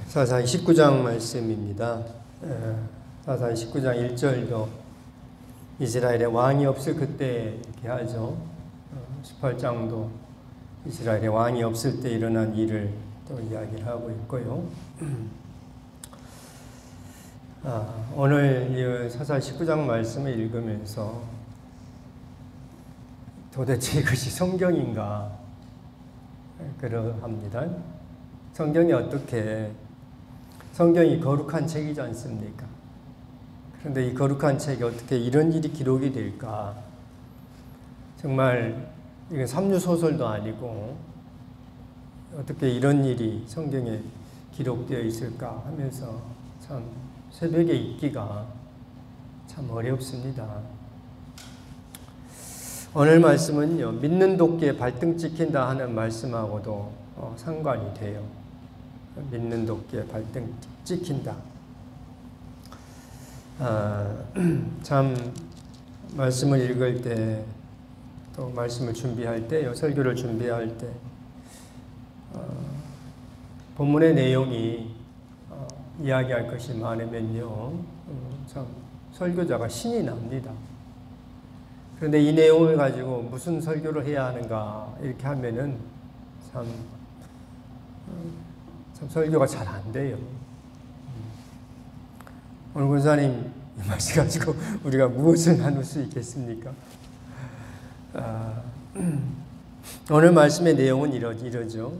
사사기 19장 말씀입니다. 사사기 19장 1절도 이스라엘에 왕이 없을 그때 이렇게 하죠. 18장도 이스라엘에 왕이 없을 때 일어난 일을 또 이야기를 하고 있고요. 오늘 이 사사기 19장 말씀을 읽으면서 도대체 이것이 성경인가 그러합니다. 성경이 거룩한 책이지 않습니까? 그런데 이 거룩한 책에 어떻게 이런 일이 기록이 될까? 정말 이건 삼류소설도 아니고 어떻게 이런 일이 성경에 기록되어 있을까 하면서 참 새벽에 읽기가 참 어렵습니다. 오늘 말씀은요, 믿는 도끼에 발등 찍힌다 하는 말씀하고도 상관이 돼요. 믿는 도끼에 발등 찍힌다. 참 말씀을 읽을 때, 또 말씀을 준비할 때, 설교를 준비할 때 본문의 내용이 이야기할 것이 많으면요, 참 설교자가 신이 납니다. 그런데 이 내용을 가지고 무슨 설교를 해야 하는가 이렇게 하면은 참 설교가 잘 안 돼요. 오늘 권사님 이 말씀 가지고 우리가 무엇을 나눌 수 있겠습니까? 오늘 말씀의 내용은 이러죠.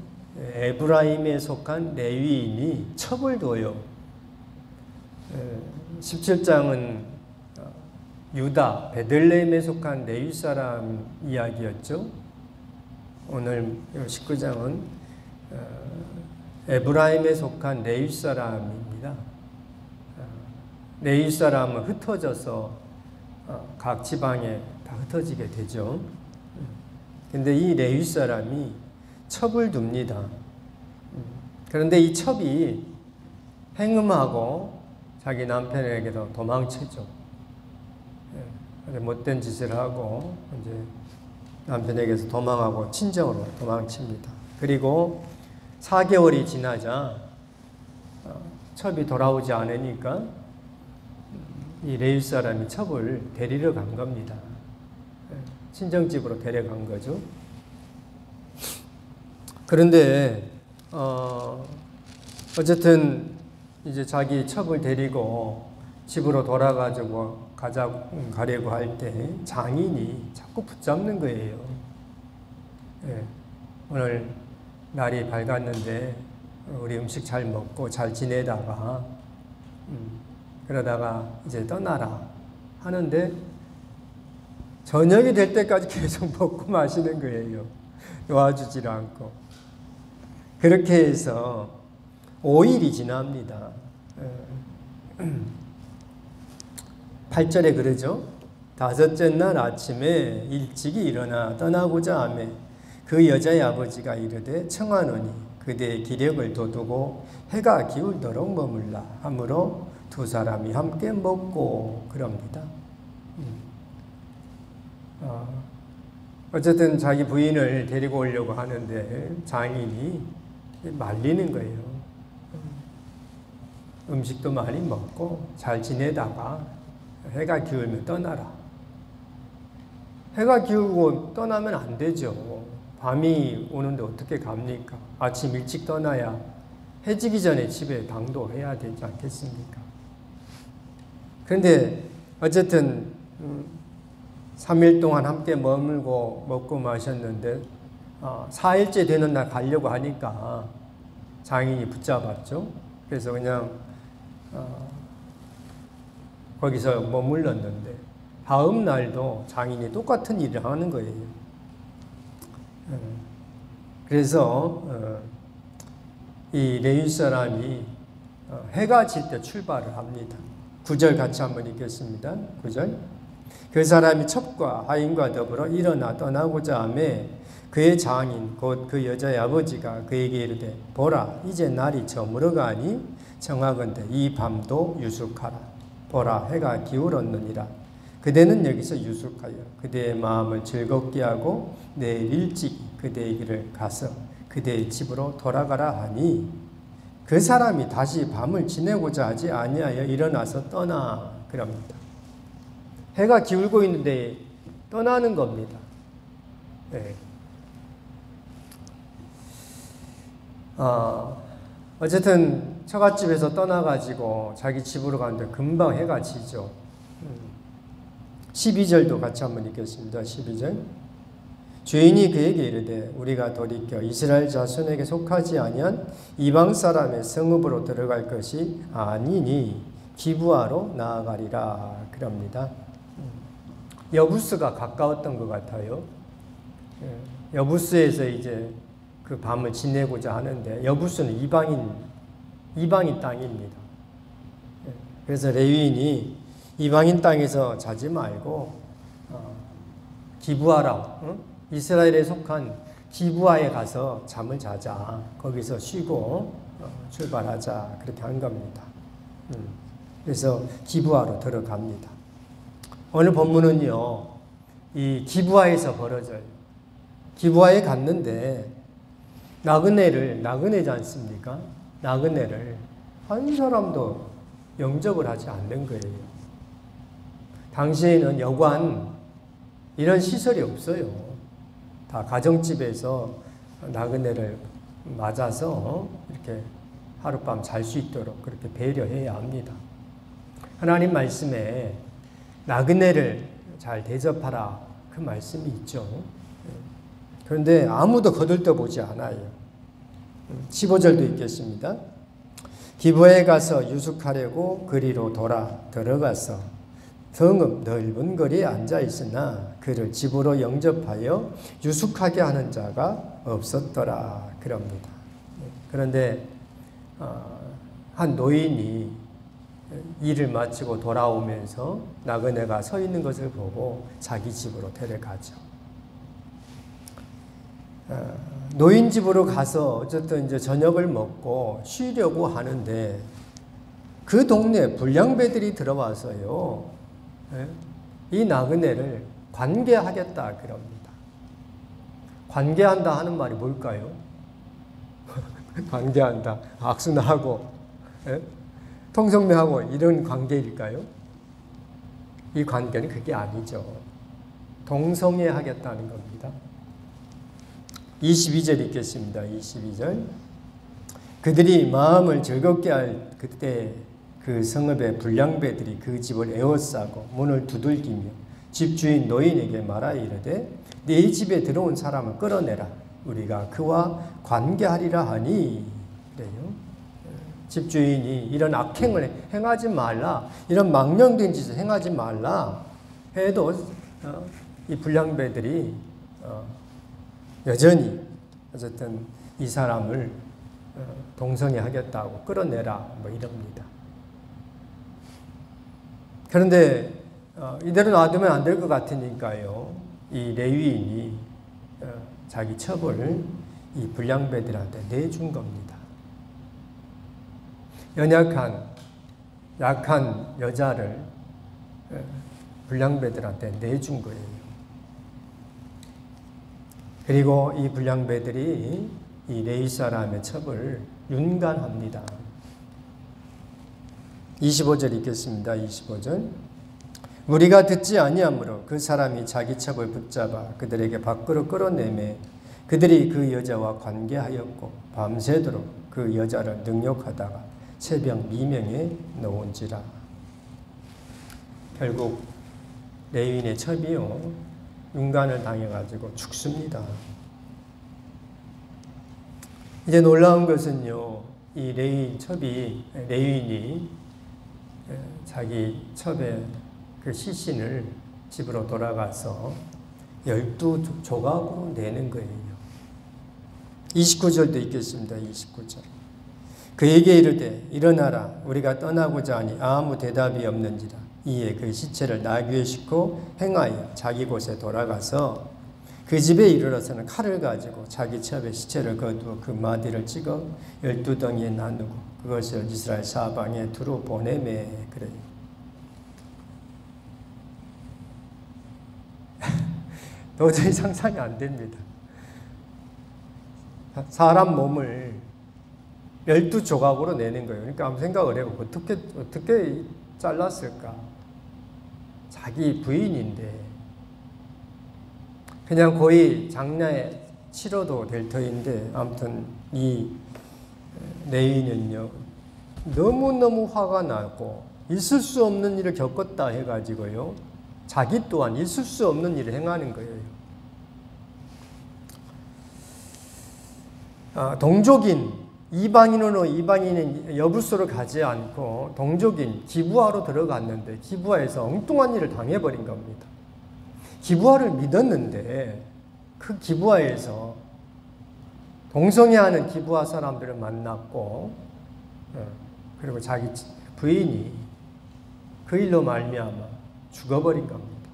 에브라임에 속한 레위인이 첩을 둬요. 17장은 유다, 베들레헴에 속한 레위 사람 이야기였죠. 오늘 19장은 에브라임에 속한 레위 사람입니다. 레위 사람은 흩어져서 각 지방에 다 흩어지게 되죠. 근데 이 레위 사람이 첩을 둡니다. 그런데 이 첩이 행음하고 자기 남편에게도 도망치죠. 못된 짓을 하고 이제 남편에게서 도망하고 친정으로 도망칩니다. 그리고 4개월이 지나자 첩이 돌아오지 않으니까 이 레위 사람이 첩을 데리러 간 겁니다. 친정집으로 데려간 거죠. 그런데 어쨌든 이제 자기 첩을 데리고 집으로 돌아가지고 가려고 할 때 장인이 자꾸 붙잡는 거예요. 오늘 날이 밝았는데 우리 음식 잘 먹고 잘 지내다가 그러다가 이제 떠나라 하는데 저녁이 될 때까지 계속 먹고 마시는 거예요. 놓아주질 않고. 그렇게 해서 5일이 지납니다. 8절에 그러죠. 5째 날 아침에 일찍이 일어나 떠나고자 하며 그 여자의 아버지가 이르되 청하노니 그대의 기력을 돋우고 해가 기울도록 머물라 하므로 두 사람이 함께 먹고 그럽니다. 어쨌든 자기 부인을 데리고 오려고 하는데 장인이 말리는 거예요. 음식도 많이 먹고 잘 지내다가 해가 기울면 떠나라. 해가 기울고 떠나면 안 되죠. 밤이 오는데 어떻게 갑니까? 아침 일찍 떠나야 해지기 전에 집에 당도해야 되지 않겠습니까? 그런데 어쨌든 3일 동안 함께 머물고 먹고 마셨는데 4일째 되는 날 가려고 하니까 장인이 붙잡았죠. 그래서 그냥 거기서 머물렀는데 다음 날도 장인이 똑같은 일을 하는 거예요. 그래서 이 레위 사람이 해가 질 때 출발을 합니다. 9절 같이 한번 읽겠습니다. 9절. 그 사람이 첩과 하인과 더불어 일어나 떠나고자 하매 그의 장인 곧 그 여자의 아버지가 그에게 이르되 보라 이제 날이 저물어가니 청하건대 이 밤도 유숙하라. 보라 해가 기울었느니라. 그대는 여기서 유숙하여 그대의 마음을 즐겁게 하고 내일 일찍 그대의 길을 가서 그대의 집으로 돌아가라 하니 그 사람이 다시 밤을 지내고자 하지 아니하여 일어나서 떠나 그럽니다. 해가 기울고 있는데 떠나는 겁니다. 네. 어쨌든 처갓집에서 떠나가지고 자기 집으로 가는데 금방 해가 지죠. 12절도 같이 한번 읽겠습니다. 12절. 주인이 그에게 이르되 우리가 돌이켜 이스라엘 자손에게 속하지 아니한 이방 사람의 성읍으로 들어갈 것이 아니니 기브아로 나아가리라 그럽니다. 여부스가 가까웠던 것 같아요. 여부스에서 이제 그 밤을 지내고자 하는데 여부스는 이방인 땅입니다. 그래서 레위인이 이방인 땅에서 자지 말고 기브아라, 이스라엘에 속한 기브아에 가서 잠을 자자. 거기서 쉬고 출발하자. 그렇게 한 겁니다. 그래서 기브아로 들어갑니다. 오늘 본문은요, 이 기브아에서 벌어져요. 기브아에 갔는데 나그네지 않습니까? 나그네를 한 사람도 영접을 하지 않는 거예요. 당시에는 여관 이런 시설이 없어요. 다 가정집에서 나그네를 맞아서 이렇게 하룻밤 잘 수 있도록 그렇게 배려해야 합니다. 하나님 말씀에 나그네를 잘 대접하라 그 말씀이 있죠. 그런데 아무도 거들떠보지 않아요. 15절도 있겠습니다. 기브아에 가서 유숙하려고 그리로 들어가서 성읍 넓은 거리에 앉아 있으나 그를 집으로 영접하여 유숙하게 하는 자가 없었더라 그럽니다. 그런데 한 노인이 일을 마치고 돌아오면서 나그네가 서 있는 것을 보고 자기 집으로 데려가죠. 노인 집으로 가서 어쨌든 이제 저녁을 먹고 쉬려고 하는데 그 동네에 불량배들이 들어와서요, 이 나그네를 관계하겠다 그럽니다. 관계한다 하는 말이 뭘까요? 관계한다. 악수나 하고, 통성명하고 이런 관계일까요? 이 관계는 그게 아니죠. 동성애 하겠다는 겁니다. 22절 읽겠습니다. 22절. 그들이 마음을 즐겁게 할 그때 그 성읍의 불량배들이 그 집을 에워싸고 문을 두들기며 집주인 노인에게 말하여 이르되 네 집에 들어온 사람을 끌어내라. 우리가 그와 관계하리라 하니. 그래요. 집주인이 이런 악행을 행하지 말라, 이런 망령된 짓을 행하지 말라 해도 이 불량배들이 여전히 어쨌든 이 사람을 동성애 하겠다고 끌어내라 뭐 이럽니다. 그런데 이대로 놔두면 안 될 것 같으니까요, 이 레위인이 자기 처벌을 이 불량배들한테 내준 겁니다. 약한 여자를 불량배들한테 내준 거예요. 그리고 이 불량배들이 이 레위 사람의 처벌을 윤관합니다. 25절 읽겠습니다. 25절. 우리가 듣지 아니하므로 그 사람이 자기 첩을 붙잡아 그들에게 밖으로 끌어내매 그들이 그 여자와 관계하였고 밤새도록 그 여자를 능욕하다가 새벽 미명에 놓은지라. 결국 레위인의 첩이요, 윤관을 당해가지고 죽습니다. 이제 놀라운 것은요, 이 레위인이 자기 첩의 그 시신을 집으로 돌아가서 12조각으로 내는 거예요. 29절도 있겠습니다. 29절. 그에게 이르되 일어나라, 우리가 떠나고자 하니 아무 대답이 없는지라. 이에 그 시체를 나귀에 싣고 행하여 자기 곳에 돌아가서 그 집에 이르러서는 칼을 가지고 자기 첩의 시체를 거두어 그 마디를 찍어 12덩이에 나누고 그것을 이스라엘 사방에 두루 보내매. 그래요. 도저히 상상이 안 됩니다. 사람 몸을 12조각으로 내는 거예요. 그러니까 한번 생각을 해보고 어떻게 잘랐을까? 자기 부인인데 그냥 거의 장례 치러도 될 터인데 아무튼 이 레위는요 너무너무 화가 나고 있을 수 없는 일을 겪었다 해가지고요 자기 또한 있을 수 없는 일을 행하는 거예요. 동족인 이방인으로 이방인은 여부소를 가지 않고 동족인 기브아로 들어갔는데 기브아에서 엉뚱한 일을 당해버린 겁니다. 기브아를 믿었는데 그 기브아에서 동성애하는 기브아 사람들을 만났고 그리고 자기 부인이 그 일로 말미암아 죽어버린 겁니다.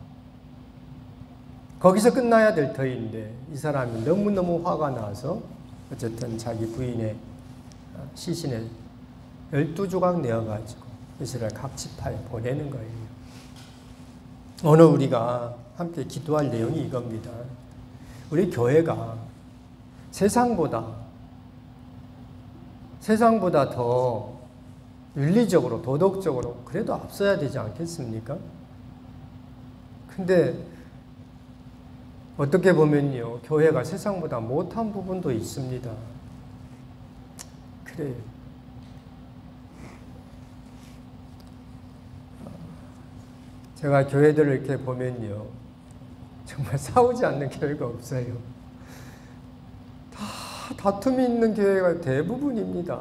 거기서 끝나야 될 터인데 이 사람이 너무너무 화가 나서 어쨌든 자기 부인의 시신에 12조각 내어가지고 이스라엘 각 지파에 보내는 거예요. 오늘 우리가 함께 기도할 내용이 이겁니다. 우리 교회가 세상보다 더 윤리적으로 도덕적으로 그래도 앞서야 되지 않겠습니까? 근데 어떻게 보면요 교회가 세상보다 못한 부분도 있습니다. 그래요. 제가 교회들을 이렇게 보면요 정말 싸우지 않는 교회가 없어요. 다 다툼이 있는 교회가 대부분입니다.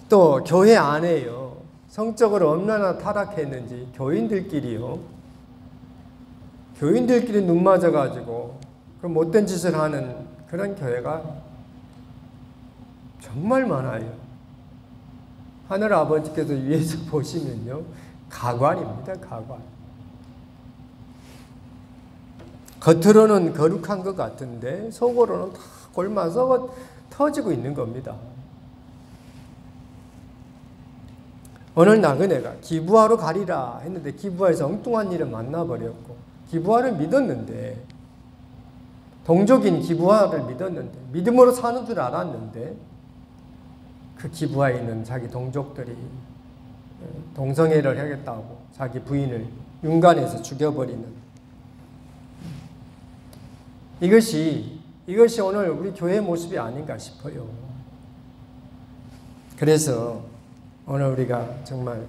또 교회 안에요 성적으로 얼마나 타락했는지 교인들끼리 눈 맞아가지고 그 못된 짓을 하는 그런 교회가 정말 많아요. 하늘 아버지께서 위에서 보시면요 가관입니다. 가관. 겉으로는 거룩한 것 같은데 속으로는 다 골마 썩어 터지고 있는 겁니다. 오늘 나그네가 기브아로 가리라 했는데 기브아에서 엉뚱한 일을 만나버렸고 기브아를 믿었는데 동족인 기브아를 믿었는데 믿음으로 사는 줄 알았는데 그 기브아에 있는 자기 동족들이 동성애를 하겠다고 자기 부인을 윤관해서 죽여버리는 이것이 오늘 우리 교회의 모습이 아닌가 싶어요. 그래서 오늘 우리가 정말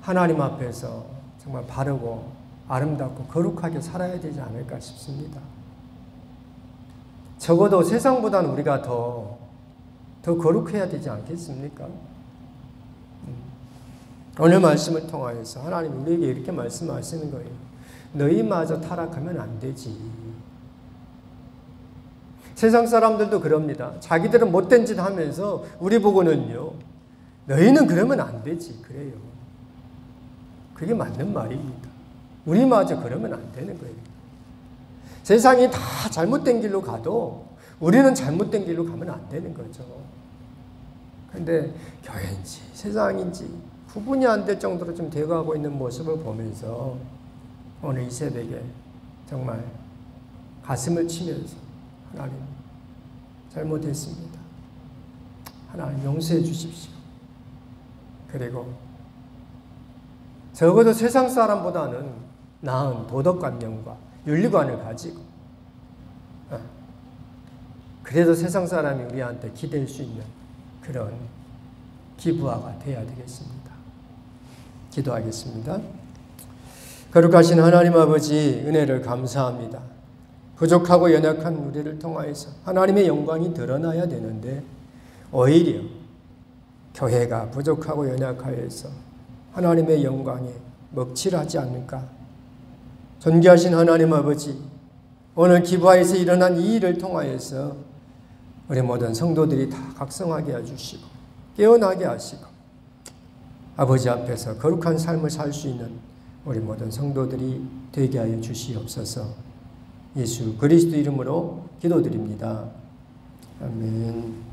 하나님 앞에서 정말 바르고 아름답고 거룩하게 살아야 되지 않을까 싶습니다. 적어도 세상보다는 우리가 더 거룩해야 되지 않겠습니까? 오늘 말씀을 통하여서 하나님 우리에게 이렇게 말씀하시는 거예요. 너희마저 타락하면 안 되지. 세상 사람들도 그럽니다. 자기들은 못된 짓 하면서 우리 보고는요. 너희는 그러면 안 되지. 그래요. 그게 맞는 말입니다. 우리마저 그러면 안 되는 거예요. 세상이 다 잘못된 길로 가도 우리는 잘못된 길로 가면 안 되는 거죠. 그런데 교회인지 세상인지 구분이 안 될 정도로 좀 되어가고 있는 모습을 보면서 오늘 이 새벽에 정말 가슴을 치면서 하나님 잘못했습니다. 하나님 용서해 주십시오. 그리고 적어도 세상 사람보다는 나은 도덕관념과 윤리관을 가지고 그래도 세상 사람이 우리한테 기댈 수 있는 그런 기브아가 되어야 되겠습니다. 기도하겠습니다. 거룩하신 하나님 아버지 은혜를 감사합니다. 부족하고 연약한 우리를 통하여서 하나님의 영광이 드러나야 되는데 오히려 교회가 부족하고 연약하여서 하나님의 영광에 먹칠하지 않을까. 존귀하신 하나님 아버지 오늘 기브아에서 일어난 이 일을 통하여서 우리 모든 성도들이 다 각성하게 해주시고 깨어나게 하시고 아버지 앞에서 거룩한 삶을 살 수 있는 우리 모든 성도들이 되게 하여 주시옵소서. 예수 그리스도 이름으로 기도드립니다. 아멘.